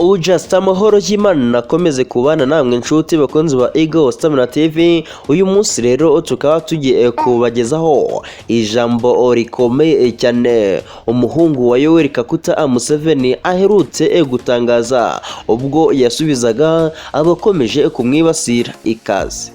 Just amahoro y'Imana nakomeze kubana namwe inshuti bakunzi ba Eagle Stamina TV. Uyu munsi rero tukaba tugiye kubagezaho ijambo rikomeye cyane umuhungu wa Yoweri Kaguta Museveni aherutse gutangaza ubwo yasubizaga abakomeje kumwibasira. Ikaze.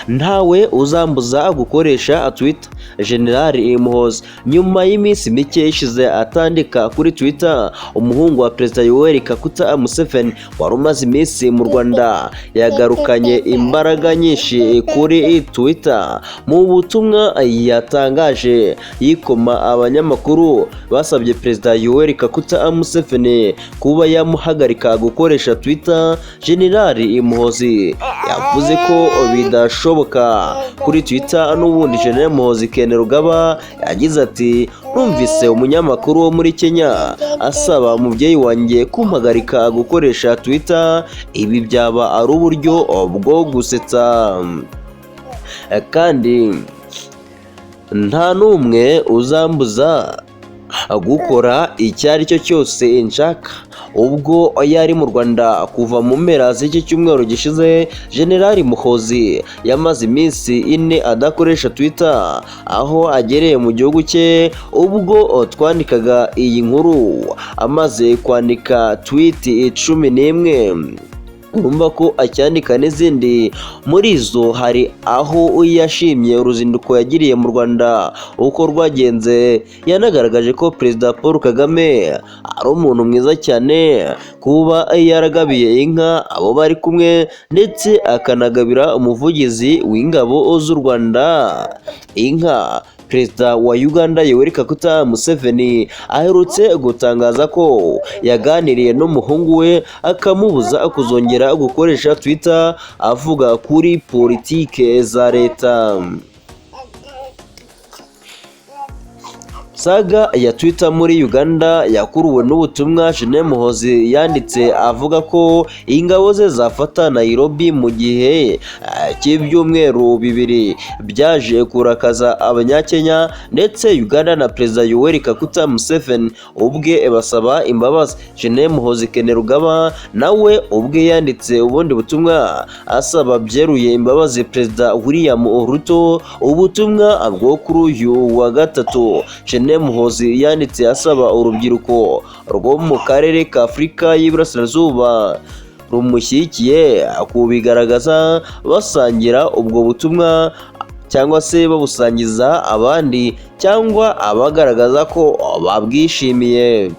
Ntawe uzambuza gukoresha Twitter. General Muhoozi nyuma y'iminsi mike ishize atandika kuri Twitter, umuhungu wa Perezida Yoweri Kaguta Museveni wari umaze iminsi mu Rwanda yagarukanye imbaraga nyinshi kuri Twitter. Mu butumwa yatangaje yikoma abanyamakuru basabye Perezida Yoweri Kaguta Museveni kuba yamuhagarika gukoresha Twitter. General Muhoozi yavuze ko bidashoboka kuri Twitter. N'ubundi General Muhoozi Rugaba yagize ati, numvise umunyamakuru wo muri Kenya asaba umubyeyi wanjye kumpagarika gukoresha Twitter. Ibi byaba ari uburyo bwo gusetsa, kandi nta n'umwe uzambuza gukora icyo ari cyo cyose nshaka. Ubwo yari mu Rwanda kuva mu mpera z'iki cyumweru gishize, General Muhoozi yamaze iminsi 4 adakoresha Twitter, aho agereye mu gihugu cye. Ubwo twandikaga iyi nkuru amaze kwandika tweet 11, urumva ko acyandika n'izindi. Muri zo hari aho yashimye uruzinduko yagiriye mu Rwanda uko rwagenze. Yanagaragaje ko Perezida Paul Kagame ari umuntu mwiza cyane kuba yaragabiye inka abo bari kumwe, ndetse akanagabira umuvugizi w'ingabo z'u Rwanda inka. Perezida wa Uganda Yoweri Kaguta Museveni aherutse gutangaza ko yaganiriye n'umuhungu we akamubuza kuzongera gukoresha Twitter avuga kuri politike za leta. Saga ya Twitter muri Uganda yakuruwe n'ubutumwa General Muhoozi yanditse avuga ko ingabo ze zafata Nairobi mu gihe cy'ibyumweru 2 byaje kurakaza abanyakenya, ndetse Uganda na Perezida Yoweri Kaguta Museveni ubwe basaba imbabazi. General Muhoozi Rugaba nawe ubwe yanditse ubundi butumwa asaba byeruye imbabazi Perezida William Ruto. Ubutumwa bwo kuri uyu wa gatatu, General Muhoozi yanditse asaba urubyiruko rwo mu karere ka Afurika y'Iburasirazuba rumushyigikiye kubigaragaza basangira ubwo butumwa, cyangwa se babusangiza abandi, cyangwa abagaragaza ko babwishimiye.